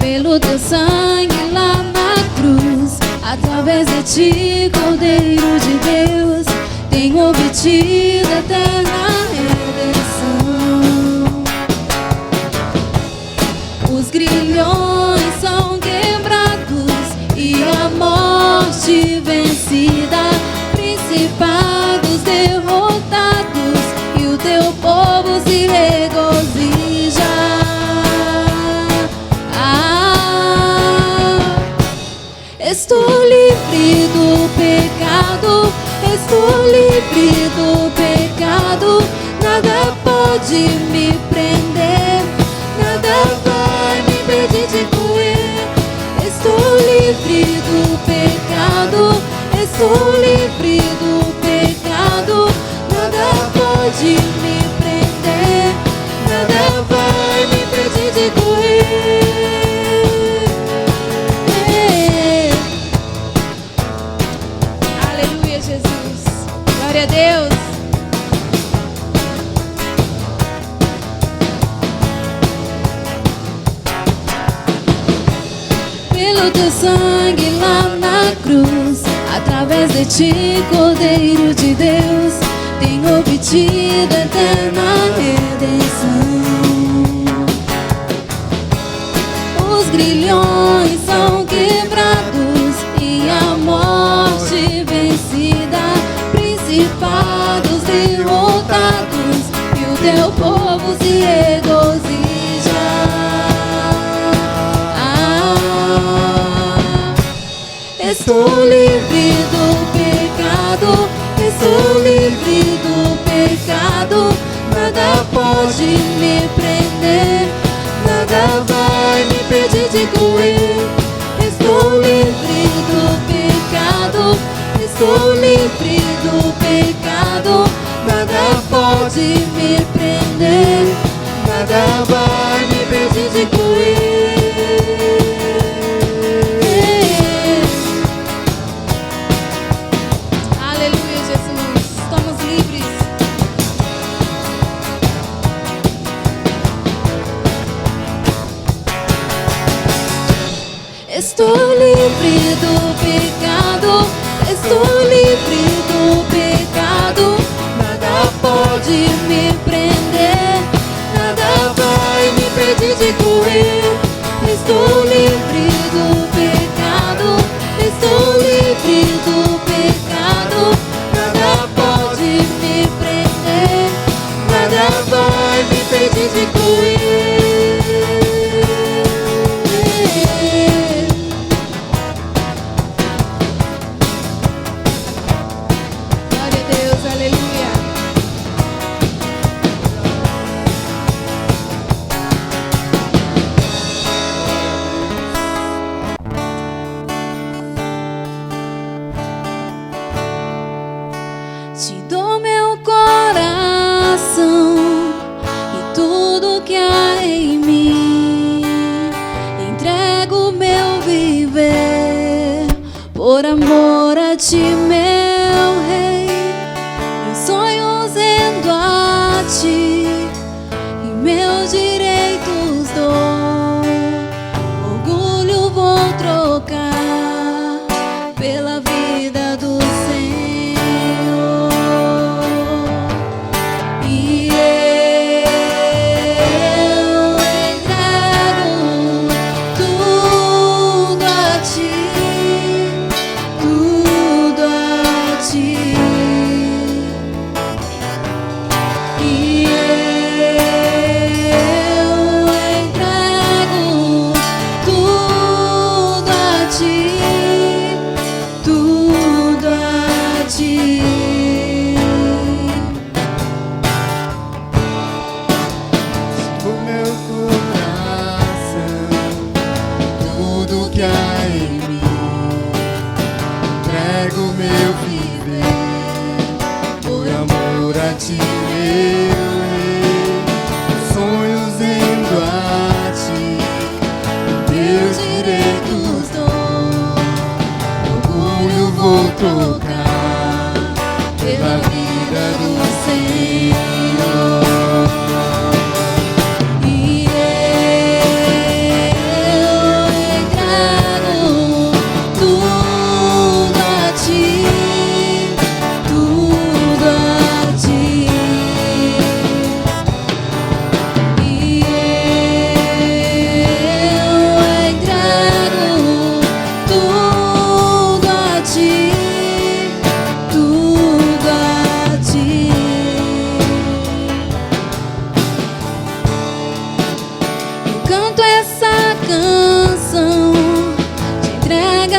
Pelo teu sangue lá na cruz, através de ti, Cordeiro de Deus, tenho obtido eterna redenção. Os grilhões são quebrados e a morte vencida, principados derrotados, e o teu povo se regozija. Estou livre do pecado, estou livre do pecado, nada pode me prender, nada vai me impedir de correr. Estou livre do pecado, estou livre do pecado, nada pode me prender, nada vai me impedir de correr. Aleluia, Jesus. Glória a Deus. Pelo teu sangue lá na cruz, através de ti, Cordeiro de Deus, tenho obtido eterna redenção. Os grilhões são quebrados e a morte vencida, principados derrotados, e o teu povo se regozija. Estou livre do pecado, estou livre do pecado, nada pode me prender, nada vai me impedir de correr. Estou livre do pecado, estou livre do pecado, nada pode me prender, nada vai me impedir de correr. Estou livre do pecado, estou livre do pecado, nada pode me prender, nada vai me impedir de correr. Estou livre do pecado, estou livre do pecado, nada pode me prender, nada vai me impedir de correr. Te dou meu coração e tudo que há em mim, entrego meu viver por amor a ti, meu Rei. Meus sonhos rendo a ti e meus direitos dou, orgulho vou trocar pela vida do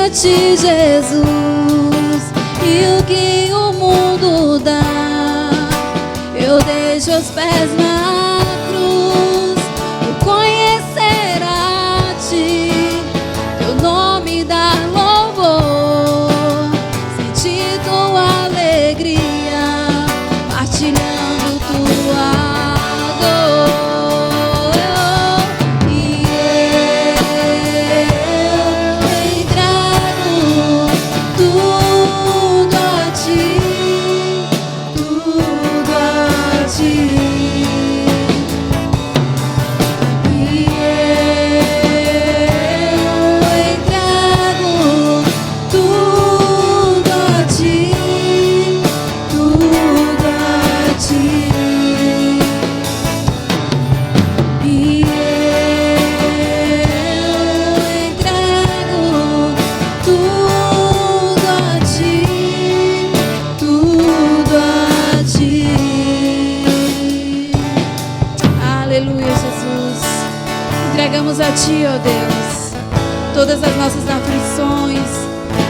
a ti, Jesus, e o que o mundo dá, eu deixo aos pés na cruz, por conhecer a ti, teu nome dar louvor, sentir tua alegria, partilhando tua dor. Entregamos a ti, ó Deus, todas as nossas aflições,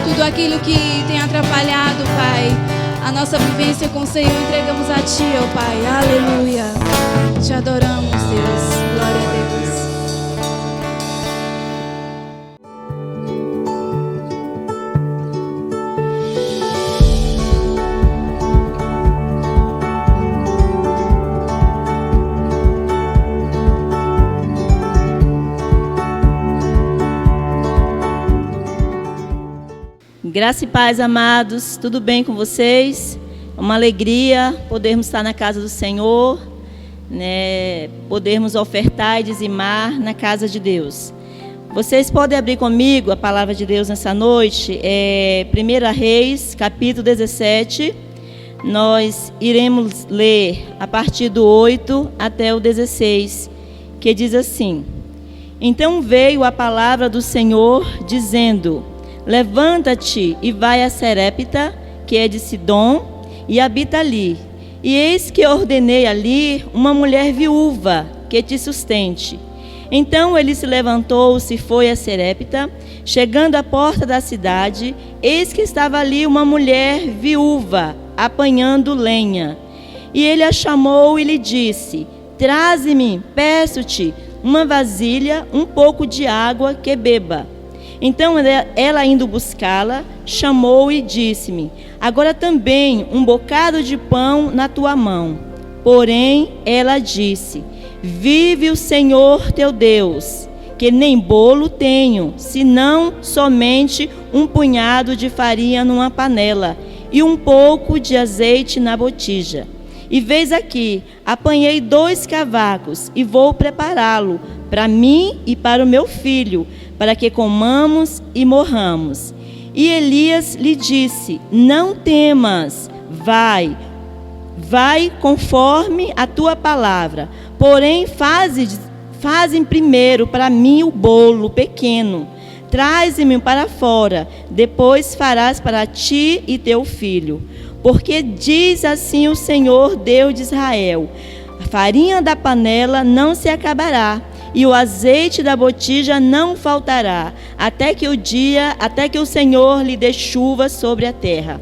tudo aquilo que tem atrapalhado, Pai, a nossa vivência com o Senhor, entregamos a ti, ó Pai, aleluia. Te adoramos, Deus, glória a Deus. Graça e paz, amados, tudo bem com vocês? É uma alegria podermos estar na casa do Senhor, né? Podermos ofertar e dizimar na casa de Deus. Vocês podem abrir comigo a palavra de Deus nessa noite, 1 Reis, capítulo 17. Nós iremos ler a partir do 8 até o 16, que diz assim: Então veio a palavra do Senhor, dizendo: Levanta-te e vai a Serepta, que é de Sidom, e habita ali. E eis que ordenei ali uma mulher viúva que te sustente. Então ele se levantou-se e foi a Serepta. Chegando à porta da cidade, eis que estava ali uma mulher viúva, apanhando lenha. E ele a chamou e lhe disse: Traze-me, peço-te, uma vasilha, um pouco de água que beba. Então ela, indo buscá-la, chamou e disse-me: Agora também um bocado de pão na tua mão. Porém, ela disse: Vive o Senhor teu Deus, que nem bolo tenho, senão somente um punhado de farinha numa panela e um pouco de azeite na botija. E vês aqui, apanhei 2 cavacos e vou prepará-lo para mim e para o meu filho, para que comamos e morramos. E Elias lhe disse: Não temas, vai conforme a tua palavra. Porém, fazem primeiro para mim o bolo pequeno. Traze-me para fora, depois farás para ti e teu filho. Porque diz assim o Senhor, Deus de Israel: a farinha da panela não se acabará, e o azeite da botija não faltará, até que o Senhor lhe dê chuva sobre a terra.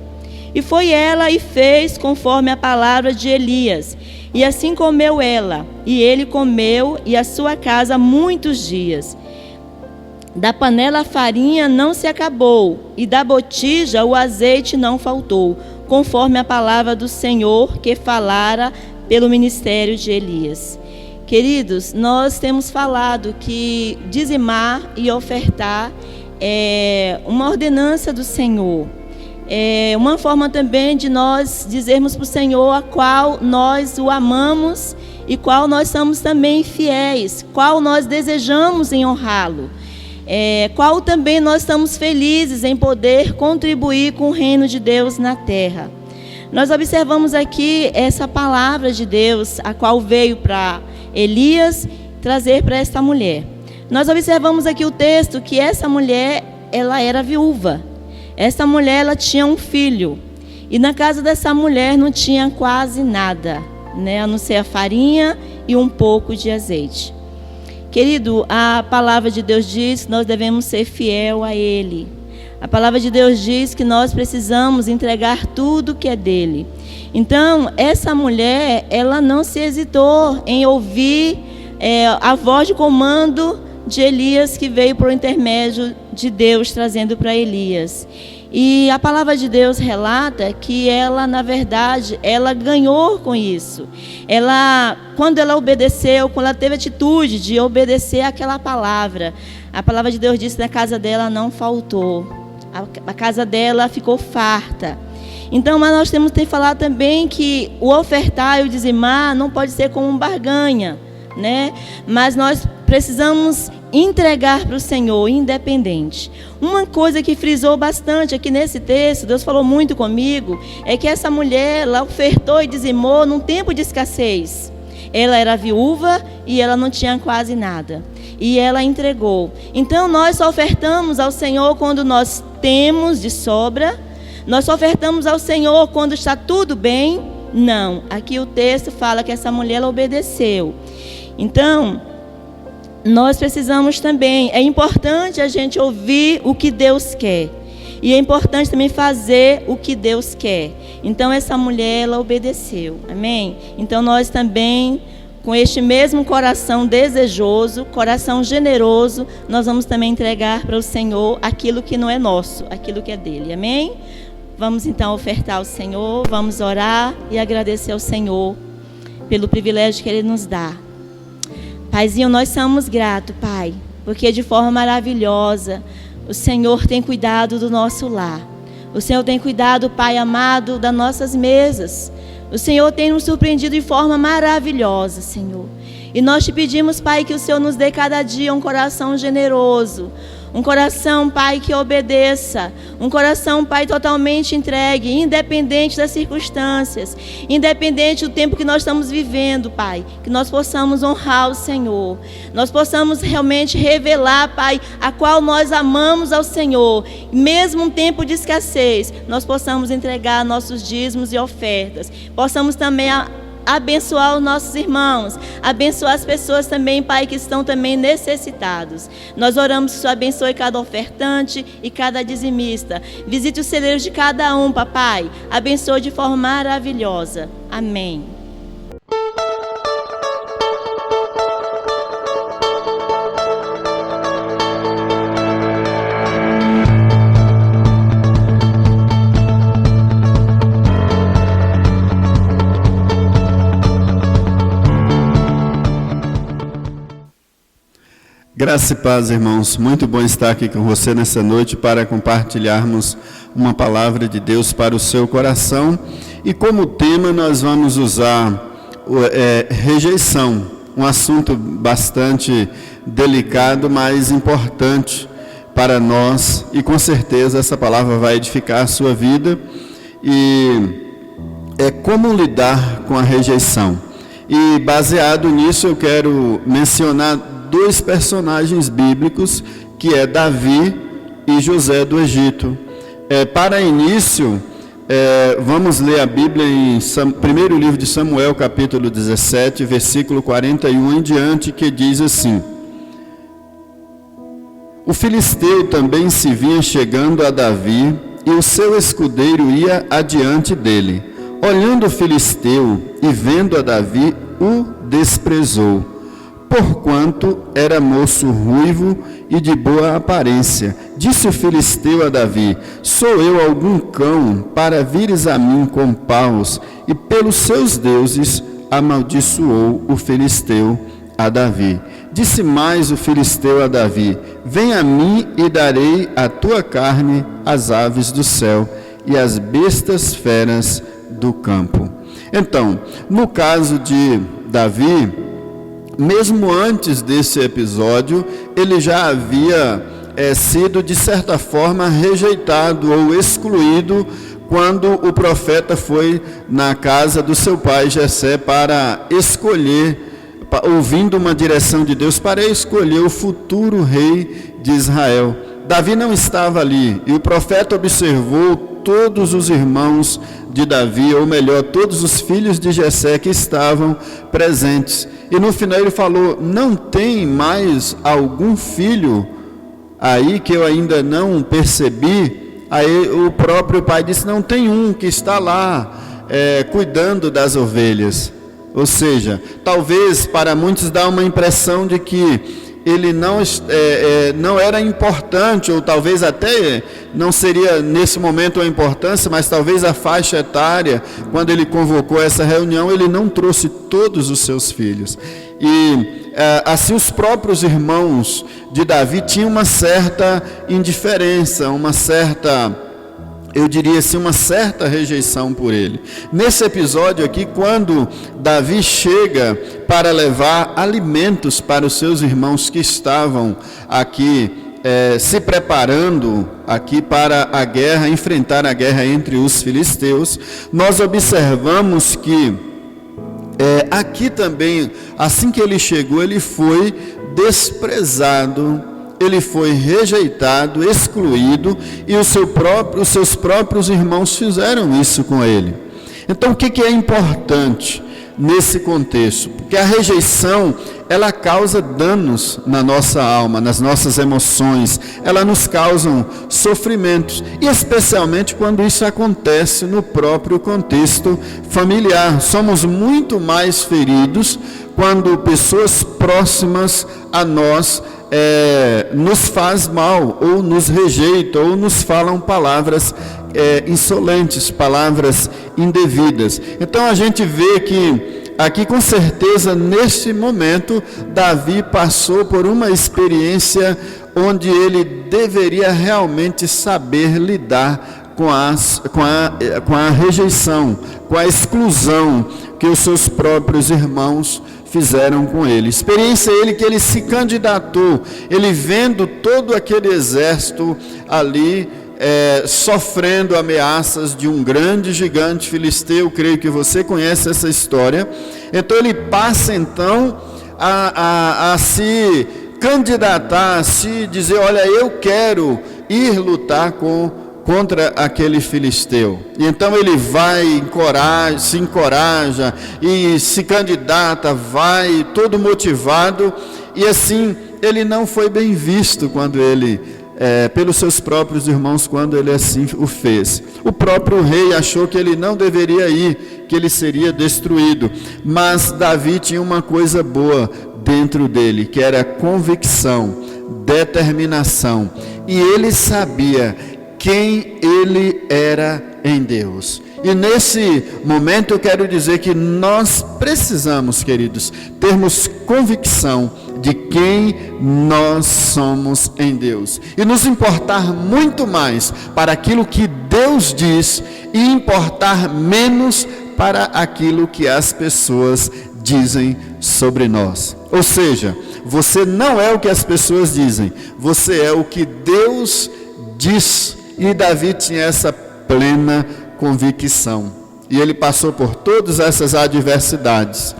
E foi ela e fez conforme a palavra de Elias. E assim comeu ela, e ele comeu, e a sua casa muitos dias. Da panela a farinha não se acabou, e da botija o azeite não faltou, conforme a palavra do Senhor que falara pelo ministério de Elias. Queridos, nós temos falado que dizimar e ofertar é uma ordenança do Senhor. É uma forma também de nós dizermos para o Senhor a qual nós o amamos e qual nós somos também fiéis, qual nós desejamos em honrá-lo. Qual também nós estamos felizes em poder contribuir com o reino de Deus na terra. Nós observamos aqui essa palavra de Deus, a qual veio para Elias trazer para esta mulher. Nós observamos aqui o texto que essa mulher, ela era viúva. Essa mulher, ela tinha um filho. E na casa dessa mulher não tinha quase nada, né? A não ser a farinha e um pouco de azeite. Querido, a palavra de Deus diz que nós devemos ser fiel a Ele. A palavra de Deus diz que nós precisamos entregar tudo que é dele. Então, essa mulher, ela não se hesitou em ouvir a voz de comando de Elias, que veio por intermédio de Deus, trazendo para Elias. E a palavra de Deus relata que ela, na verdade, ela ganhou com isso. Quando ela obedeceu, quando ela teve a atitude de obedecer àquela palavra, a palavra de Deus diz que na casa dela não faltou. A casa dela ficou farta. Então, mas nós temos que falar também que o ofertar e o dizimar não pode ser como um barganha, né? Mas nós precisamos entregar para o Senhor, independente. Uma coisa que frisou bastante aqui nesse texto, Deus falou muito comigo, é que essa mulher, ela ofertou e dizimou num tempo de escassez. Ela era viúva e ela não tinha quase nada. E ela entregou. Então, nós só ofertamos ao Senhor quando nós temos de sobra. Nós só ofertamos ao Senhor quando está tudo bem? Não. Aqui o texto fala que essa mulher ela obedeceu. Então, nós precisamos também, é importante a gente ouvir o que Deus quer. E é importante também fazer o que Deus quer. Então, essa mulher, ela obedeceu. Amém? Então, nós também, com este mesmo coração desejoso, coração generoso, nós vamos também entregar para o Senhor aquilo que não é nosso, aquilo que é dele. Amém? Vamos então ofertar ao Senhor, vamos orar e agradecer ao Senhor pelo privilégio que Ele nos dá. Paizinho, nós somos gratos, Pai, porque de forma maravilhosa o Senhor tem cuidado do nosso lar. O Senhor tem cuidado, Pai amado, das nossas mesas. O Senhor tem nos surpreendido de forma maravilhosa, Senhor. E nós te pedimos, Pai, que o Senhor nos dê cada dia um coração generoso. Um coração, Pai, que obedeça. Um coração, Pai, totalmente entregue, independente das circunstâncias, independente do tempo que nós estamos vivendo, Pai. Que nós possamos honrar o Senhor. Nós possamos realmente revelar, Pai, a qual nós amamos ao Senhor. Mesmo um tempo de escassez, nós possamos entregar nossos dízimos e ofertas. Possamos também abençoar os nossos irmãos, abençoar as pessoas também, Pai, que estão também necessitados. Nós oramos que o Senhor abençoe cada ofertante e cada dizimista. Visite os celeiros de cada um, Papai. Abençoe de forma maravilhosa. Amém. Graça e paz, irmãos. Muito bom estar aqui com você nessa noite para compartilharmos uma palavra de Deus para o seu coração. E como tema nós vamos usar rejeição, um assunto bastante delicado, mas importante para nós. E com certeza essa palavra vai edificar a sua vida. E é como lidar com a rejeição. E baseado nisso eu quero mencionar dois personagens bíblicos, que é Davi e José do Egito. Para início, vamos ler a Bíblia em primeiro livro de Samuel, capítulo 17, versículo 41 em diante, que diz assim: O filisteu também se vinha chegando a Davi, e o seu escudeiro ia adiante dele. Olhando o filisteu e vendo a Davi, o desprezou, porquanto era moço ruivo e de boa aparência. Disse o filisteu a Davi: Sou eu algum cão, para vires a mim com paus? E pelos seus deuses amaldiçoou o filisteu a Davi. Disse mais o filisteu a Davi: Vem a mim e darei a tua carne às aves do céu e às bestas feras do campo. Então, no caso de Davi, mesmo antes desse episódio, ele já havia sido, de certa forma, rejeitado ou excluído quando o profeta foi na casa do seu pai Jessé para escolher, ouvindo uma direção de Deus, para escolher o futuro rei de Israel. Davi não estava ali, e o profeta observou todos os irmãos de Davi, ou melhor, todos os filhos de Jessé que estavam presentes. E no final ele falou: Não tem mais algum filho aí que eu ainda não percebi. Aí o próprio pai disse: não, tem um que está lá cuidando das ovelhas. Ou seja, talvez para muitos dá uma impressão de que ele não era importante, ou talvez até não seria nesse momento a importância, mas talvez a faixa etária, quando ele convocou essa reunião, ele não trouxe todos os seus filhos. E assim os próprios irmãos de Davi tinham uma certa indiferença, uma certa, eu diria assim, uma certa rejeição por ele. Nesse episódio aqui, quando Davi chega para levar alimentos para os seus irmãos que estavam aqui se preparando aqui para a guerra, enfrentar a guerra entre os filisteus, nós observamos que aqui também, assim que ele chegou, ele foi desprezado, ele foi rejeitado, excluído, e os seus próprios irmãos fizeram isso com ele. Então, o que é importante nesse contexto? Porque a rejeição, ela causa danos na nossa alma, nas nossas emoções, ela nos causa sofrimentos, e especialmente quando isso acontece no próprio contexto familiar. Somos muito mais feridos quando pessoas próximas a nós nos faz mal, ou nos rejeita, ou nos falam palavras insolentes, palavras indevidas. Então a gente vê que aqui, com certeza, neste momento, Davi passou por uma experiência onde ele deveria realmente saber lidar com a rejeição, com a exclusão que os seus próprios irmãos fizeram com ele. Experiência que ele se candidatou, ele vendo todo aquele exército ali sofrendo ameaças de um grande gigante filisteu. Creio que você conhece essa história. Então ele passa a se candidatar, a se dizer: olha, eu quero ir lutar contra aquele filisteu. E então ele vai, se encoraja e se candidata, vai todo motivado, e assim ele não foi bem visto quando ele pelos seus próprios irmãos, quando ele assim o fez. O próprio rei achou que ele não deveria ir, que ele seria destruído. Mas Davi tinha uma coisa boa dentro dele, que era convicção, determinação, e ele sabia quem ele era em Deus. E nesse momento eu quero dizer que nós precisamos, queridos, termos convicção de quem nós somos em Deus, e nos importar muito mais para aquilo que Deus diz, e importar menos para aquilo que as pessoas dizem sobre nós. Ou seja, você não é o que as pessoas dizem, você é o que Deus diz. E Davi tinha essa plena convicção, e ele passou por todas essas adversidades,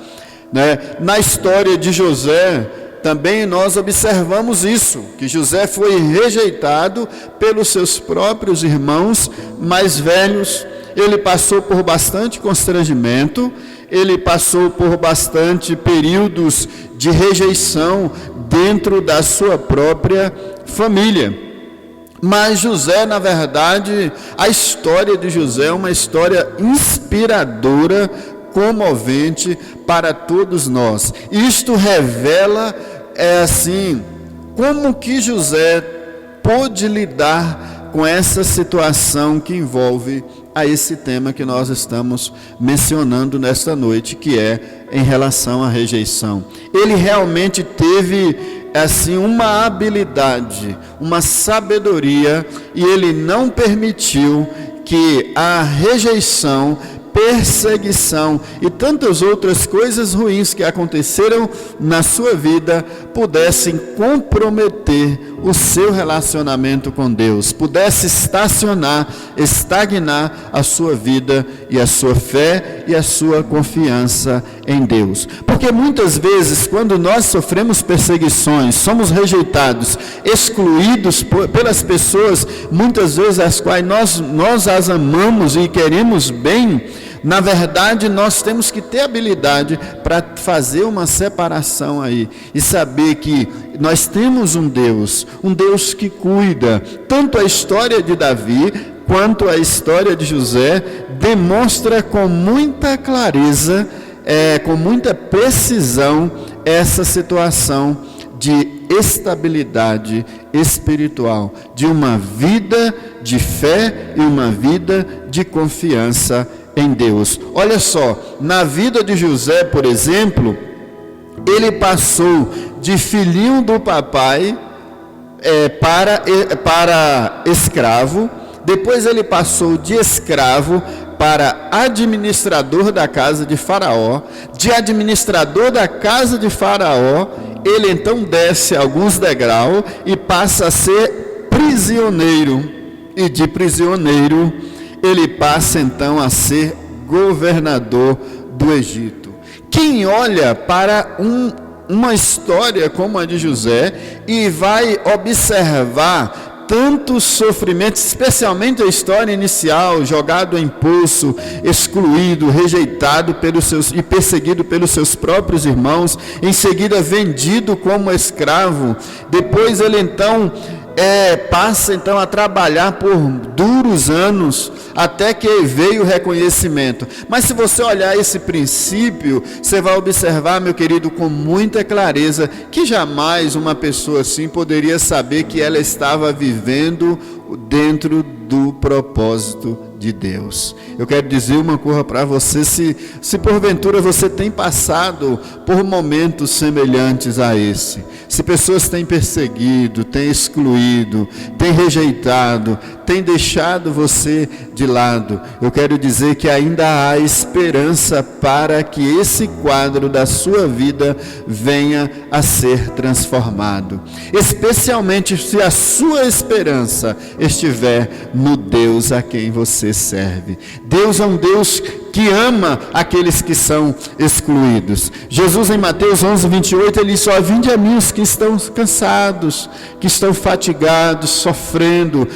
né? Na história de José também nós observamos isso, que José foi rejeitado pelos seus próprios irmãos mais velhos. Ele passou por bastante constrangimento, ele passou por bastante períodos de rejeição dentro da sua própria família. Mas José, na verdade, a história de José é uma história inspiradora, comovente para todos nós. Isto revela, assim, como que José pôde lidar com essa situação que envolve a esse tema que nós estamos mencionando nesta noite, que é em relação à rejeição. Ele realmente teve, assim, uma habilidade, uma sabedoria, e ele não permitiu que a rejeição, perseguição e tantas outras coisas ruins que aconteceram na sua vida pudessem comprometer o seu relacionamento com Deus, pudesse estagnar a sua vida e a sua fé e a sua confiança em Deus. Porque muitas vezes, quando nós sofremos perseguições, somos rejeitados, excluídos pelas pessoas, muitas vezes as quais nós as amamos e queremos bem, na verdade nós temos que ter habilidade para fazer uma separação aí, e saber que nós temos um Deus que cuida. Tanto a história de Davi quanto a história de José demonstra com muita clareza, com muita precisão, essa situação de estabilidade espiritual, de uma vida de fé e uma vida de confiança em Deus. Olha só, na vida de José, por exemplo, ele passou de filhinho do papai para escravo. Depois ele passou de escravo para administrador da casa de Faraó. De administrador da casa de Faraó, ele então desce alguns degraus e passa a ser prisioneiro. E de prisioneiro, ele passa então a ser governador do Egito. Quem olha para uma história como a de José e vai observar tantos sofrimentos, especialmente a história inicial, jogado em poço, excluído, rejeitado e perseguido pelos seus próprios irmãos, em seguida vendido como escravo, depois ele então passa então a trabalhar por duros anos, até que veio o reconhecimento. Mas se você olhar esse princípio, você vai observar, meu querido, com muita clareza, que jamais uma pessoa assim poderia saber que ela estava vivendo dentro do propósito de Deus. Eu quero dizer uma coisa para você: se porventura você tem passado por momentos semelhantes a esse, se pessoas têm perseguido, têm excluído, têm rejeitado, têm deixado você de lado, eu quero dizer que ainda há esperança para que esse quadro da sua vida venha a ser transformado, especialmente se a sua esperança estiver no Deus a quem você serve. Deus é um Deus que ama aqueles que são excluídos. Jesus, em Mateus 11:28, ele diz: vinde a mim os que estão cansados, que estão fatigados, sofrendo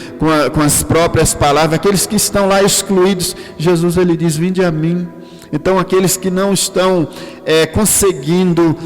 com as próprias palavras, aqueles que estão lá excluídos. Jesus, ele diz: vinde a mim. Então, aqueles que não estão conseguindo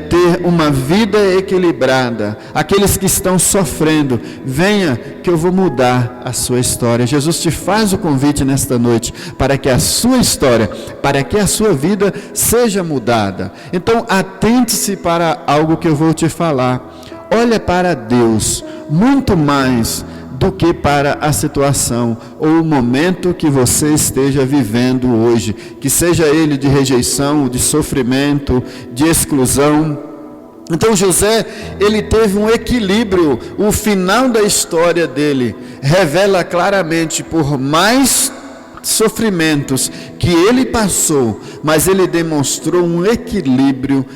ter uma vida equilibrada, aqueles que estão sofrendo, venha que eu vou mudar a sua história. Jesus te faz o convite nesta noite para que a sua história, para que a sua vida seja mudada. Então, atente-se para algo que eu vou te falar. Olha para Deus muito mais do que para a situação ou o momento que você esteja vivendo hoje, que seja ele de rejeição, de sofrimento, de exclusão. Então José, ele teve um equilíbrio. O final da história dele revela claramente, por mais sofrimentos que ele passou, mas ele demonstrou um equilíbrio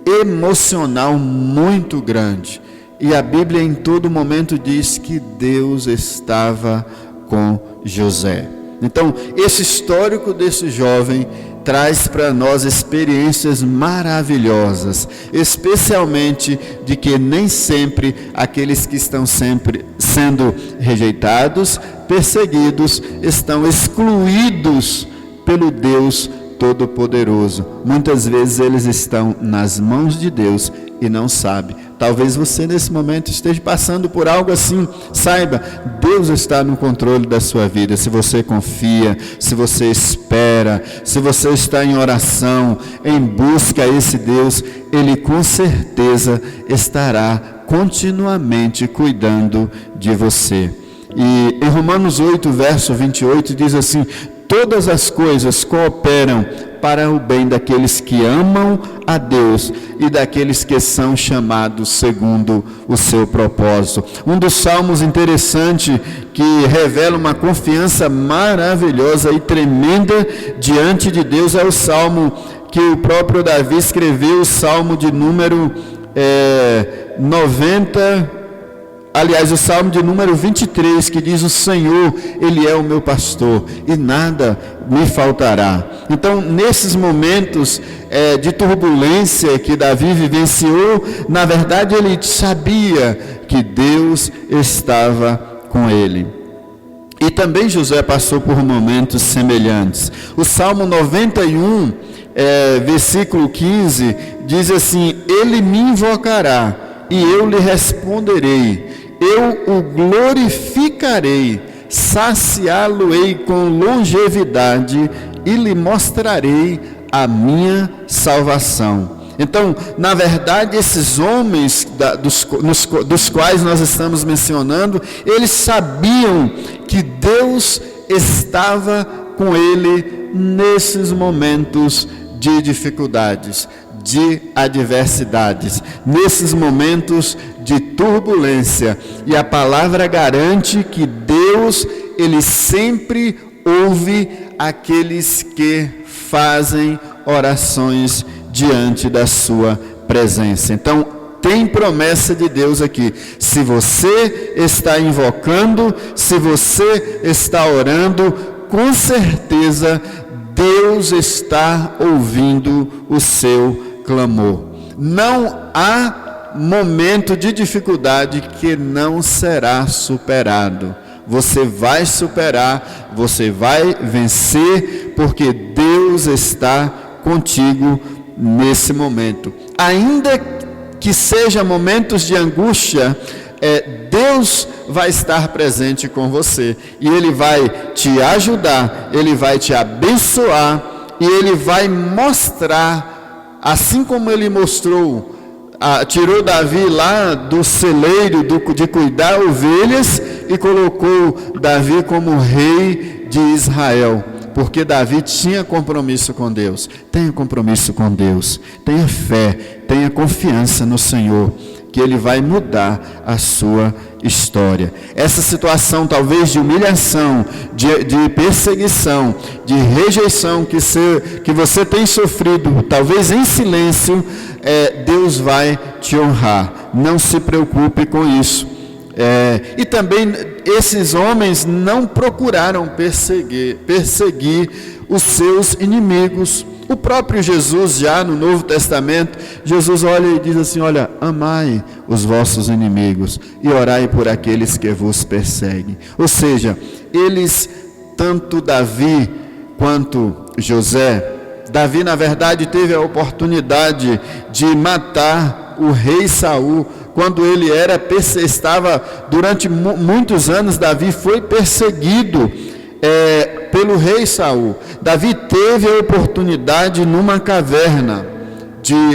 emocional muito grande. E a Bíblia em todo momento diz que Deus estava com José. Então, esse histórico desse jovem traz para nós experiências maravilhosas, especialmente de que nem sempre aqueles que estão sempre sendo rejeitados, perseguidos, estão excluídos pelo Deus Todo-Poderoso. Muitas vezes eles estão nas mãos de Deus e não sabe. Talvez você nesse momento esteja passando por algo assim. Saiba, Deus está no controle da sua vida. Se você confia, se você espera, se você está em oração, em busca a esse Deus, Ele com certeza estará continuamente cuidando de você. E em Romanos 8, verso 28, diz assim: todas as coisas cooperam para o bem daqueles que amam a Deus e daqueles que são chamados segundo o seu propósito. Um dos salmos interessante que revela uma confiança maravilhosa e tremenda diante de Deus é o salmo que o próprio Davi escreveu, o salmo de número 90. Aliás, o Salmo de número 23, que diz: o Senhor, Ele é o meu pastor, e nada me faltará. Então, nesses momentos de turbulência que Davi vivenciou, na verdade, ele sabia que Deus estava com ele. E também José passou por momentos semelhantes. O Salmo 91, versículo 15, diz assim: Ele me invocará, e eu lhe responderei, eu o glorificarei, saciá-lo-ei com longevidade e lhe mostrarei a minha salvação. Então, na verdade, esses homens dos quais nós estamos mencionando, eles sabiam que Deus estava com ele nesses momentos de dificuldades, de adversidades, nesses momentos de turbulência. E a palavra garante que Deus, ele sempre ouve aqueles que fazem orações diante da sua presença. Então, tem promessa de Deus aqui. Se você está invocando, se você está orando, com certeza Deus está ouvindo o seu clamor. Não há momento de dificuldade que não será superado. Você vai superar, você vai vencer, porque Deus está contigo nesse momento. Ainda que seja momentos de angústia, Deus vai estar presente com você, e Ele vai te ajudar, Ele vai te abençoar, e Ele vai mostrar, assim como Ele mostrou, tirou Davi lá do celeiro de cuidar ovelhas, e colocou Davi como rei de Israel, porque Davi tinha compromisso com Deus. Tenha compromisso com Deus, tenha fé, tenha confiança no Senhor, que Ele vai mudar a sua história. Essa situação talvez de humilhação, de perseguição, de rejeição que você tem sofrido, talvez em silêncio, Deus vai te honrar. Não se preocupe com isso. E também esses homens não procuraram perseguir os seus inimigos. O próprio Jesus, já no Novo Testamento, Jesus olha e diz assim: olha, amai os vossos inimigos e orai por aqueles que vos perseguem. Ou seja, eles, tanto Davi quanto José, Davi na verdade teve a oportunidade de matar o rei Saul. Quando ele estava durante muitos anos, Davi foi perseguido pelo rei Saul. Davi teve a oportunidade numa caverna,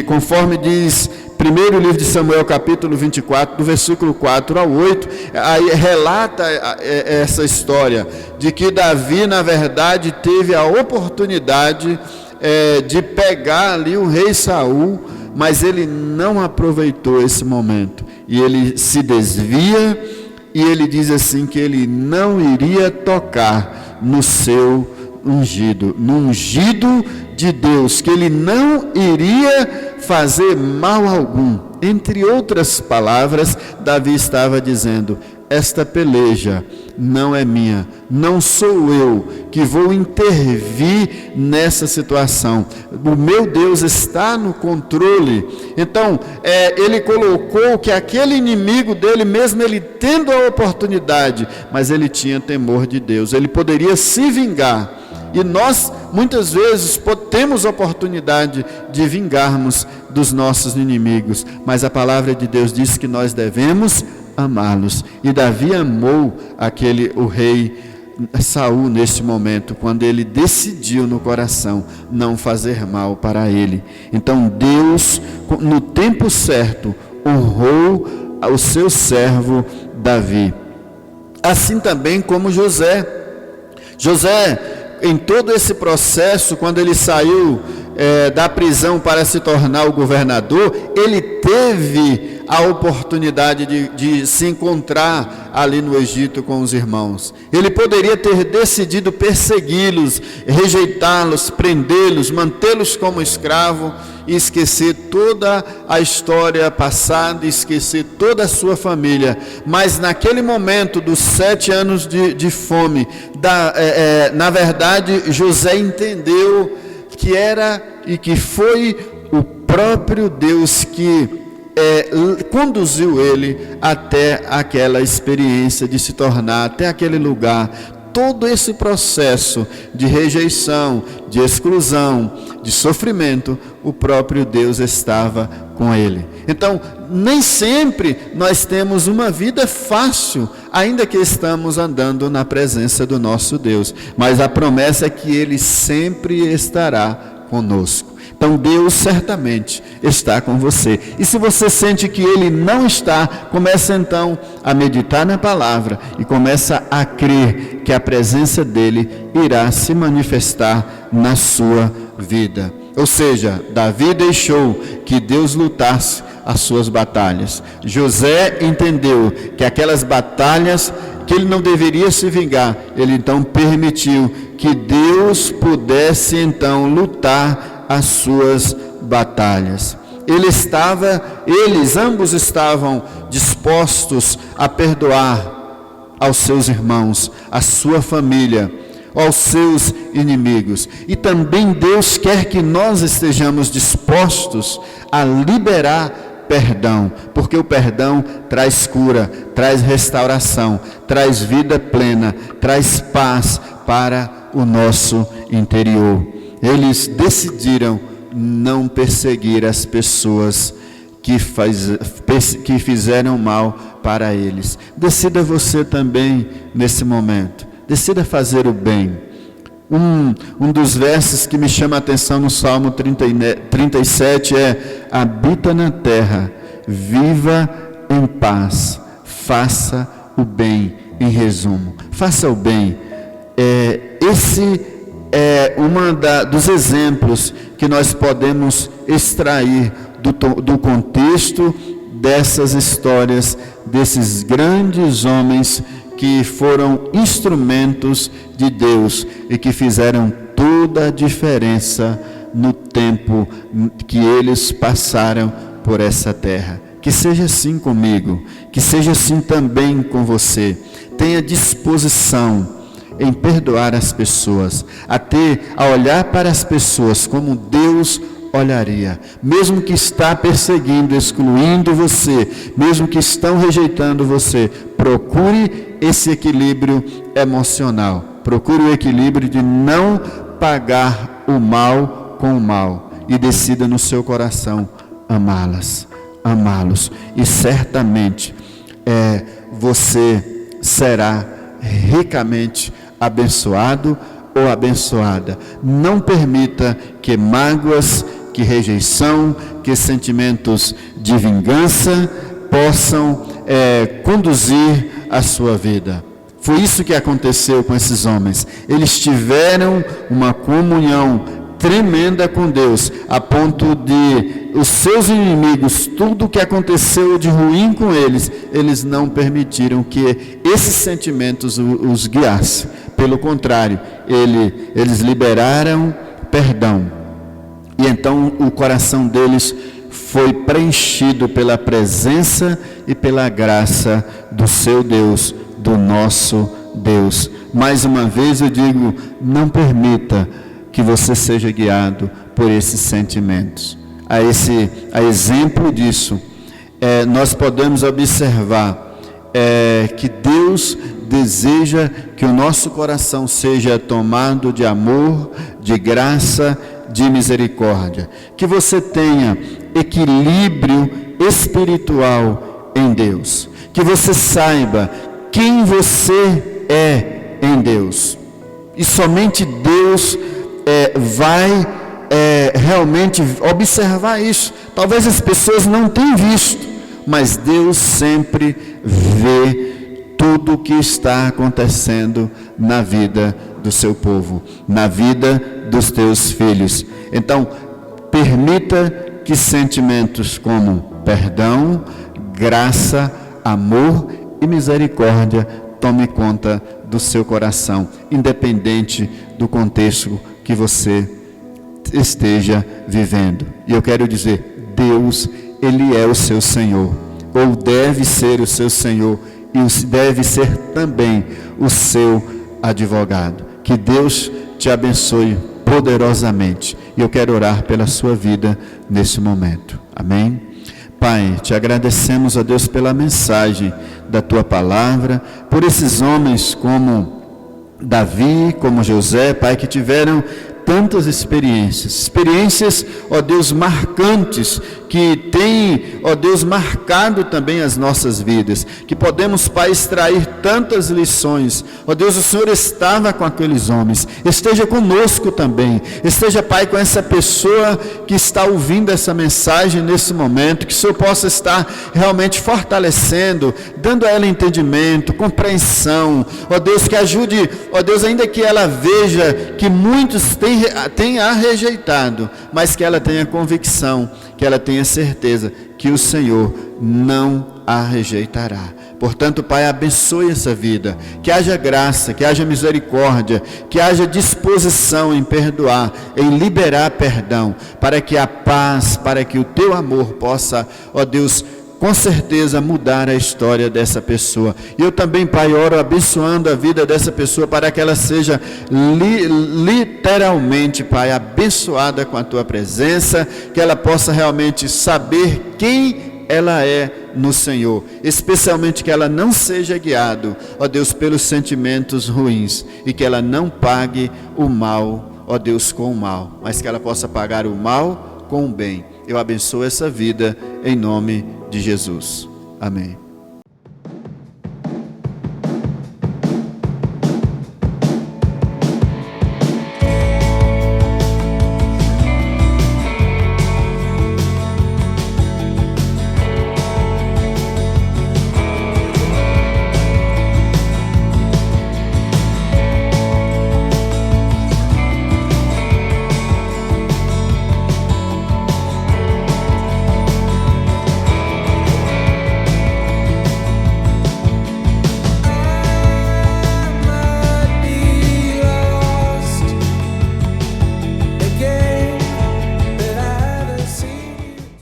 conforme diz primeiro livro de Samuel, capítulo 24, do versículo 4 ao 8, aí relata essa história, de que Davi, na verdade, teve a oportunidade de pegar ali o rei Saul, mas ele não aproveitou esse momento, e ele se desvia, e ele diz assim, que ele não iria tocar no seu ungido, no ungido de Deus, que ele não iria fazer mal algum. Entre outras palavras, Davi estava dizendo: esta peleja não é minha, não sou eu que vou intervir nessa situação, o meu Deus está no controle. Então, ele colocou que aquele inimigo dele, mesmo ele tendo a oportunidade, mas ele tinha temor de Deus, ele poderia se vingar. E nós, muitas vezes, temos oportunidade de vingarmos dos nossos inimigos, mas a palavra de Deus diz que nós devemos amá-los. E Davi amou o rei Saul neste momento, quando ele decidiu no coração não fazer mal para ele. Então Deus, no tempo certo, honrou o seu servo Davi. Assim também como José, em todo esse processo, quando ele saiu da prisão para se tornar o governador, ele teve a oportunidade de se encontrar ali no Egito com os irmãos. Ele poderia ter decidido persegui-los, rejeitá-los, prendê-los, mantê-los como escravo e esquecer toda a história passada, esquecer toda a sua família. Mas naquele momento dos 7 anos de fome, na verdade José entendeu que era e que foi o próprio Deus que conduziu ele até aquela experiência de se tornar, até aquele lugar. Todo esse processo de rejeição, de exclusão, de sofrimento, o próprio Deus estava com ele. Então, nem sempre nós temos uma vida fácil, ainda que estamos andando na presença do nosso Deus. Mas a promessa é que Ele sempre estará conosco. Então Deus certamente está com você. E se você sente que Ele não está, começa então a meditar na palavra e começa a crer que a presença dEle irá se manifestar na sua vida. Ou seja, Davi deixou que Deus lutasse as suas batalhas. José entendeu que aquelas batalhas que ele não deveria se vingar, ele então permitiu que Deus pudesse então lutar as suas batalhas. Eles ambos estavam dispostos a perdoar aos seus irmãos, à sua família, aos seus inimigos. E também Deus quer que nós estejamos dispostos a liberar perdão, porque o perdão traz cura, traz restauração, traz vida plena, traz paz para o nosso interior. Eles decidiram não perseguir as pessoas que fizeram mal para eles. Decida você também nesse momento. Decida fazer o bem. Um dos versos que me chama a atenção no Salmo 37 é: habita na terra, viva em paz, faça o bem. Em resumo, faça o bem. Esse é dos exemplos que nós podemos extrair do contexto dessas histórias, desses grandes homens que foram instrumentos de Deus e que fizeram toda a diferença no tempo que eles passaram por essa terra. Que seja assim comigo, que seja assim também com você. Tenha disposição em perdoar as pessoas, a olhar para as pessoas como Deus olharia, mesmo que está perseguindo, excluindo você, mesmo que estão rejeitando você. Procure esse equilíbrio emocional, procure o equilíbrio de não pagar o mal com o mal, e decida no seu coração amá-los, e certamente você será ricamente abençoado ou abençoada. Não permita que mágoas, que rejeição, que sentimentos de vingança possam conduzir a sua vida. Foi isso que aconteceu com esses homens. Eles tiveram uma comunhão tremenda com Deus, a ponto de os seus inimigos, tudo o que aconteceu de ruim com eles, eles não permitiram que esses sentimentos os guiassem. Pelo contrário, eles liberaram perdão. E então o coração deles foi preenchido pela presença e pela graça do seu Deus, do nosso Deus. Mais uma vez eu digo, não permita que você seja guiado por esses sentimentos. A exemplo disso, nós podemos observar que Deus deseja que o nosso coração seja tomado de amor, de graça, de misericórdia. Que você tenha equilíbrio espiritual em Deus. Que você saiba quem você é em Deus. E somente Deus vai realmente observar isso. Talvez as pessoas não tenham visto, mas Deus sempre vê tudo o que está acontecendo na vida do seu povo, na vida dos teus filhos. Então, permita que sentimentos como perdão, graça, amor e misericórdia tome conta do seu coração, independente do contexto que você esteja vivendo. E eu quero dizer, Deus, Ele é o seu Senhor, ou deve ser o seu Senhor, e deve ser também o seu advogado. Que Deus te abençoe poderosamente. E eu quero orar pela sua vida nesse momento. Amém? Pai, te agradecemos, ó Deus, pela mensagem da tua palavra, por esses homens como Davi, como José, Pai, que tiveram tantas experiências, ó Deus, marcantes, que tem, ó Deus, marcado também as nossas vidas, que podemos, Pai, extrair tantas lições. Ó Deus, o Senhor estava com aqueles homens, esteja conosco também, esteja, Pai, com essa pessoa que está ouvindo essa mensagem nesse momento, que o Senhor possa estar realmente fortalecendo, dando a ela entendimento, compreensão, ó Deus, que ajude, ó Deus, ainda que ela veja que muitos têm a rejeitado, mas que ela tenha convicção, que ela tenha certeza que o Senhor não a rejeitará. Portanto, Pai, abençoe essa vida, que haja graça, que haja misericórdia, que haja disposição em perdoar, em liberar perdão, para que a paz, para que o teu amor possa, ó Deus, com certeza mudar a história dessa pessoa. E eu também, Pai, oro abençoando a vida dessa pessoa para que ela seja literalmente, Pai, abençoada com a tua presença, que ela possa realmente saber quem ela é no Senhor, especialmente que ela não seja guiado, ó Deus, pelos sentimentos ruins, e que ela não pague o mal, ó Deus, com o mal, mas que ela possa pagar o mal com o bem. Eu abençoo essa vida em nome de Jesus. Amém.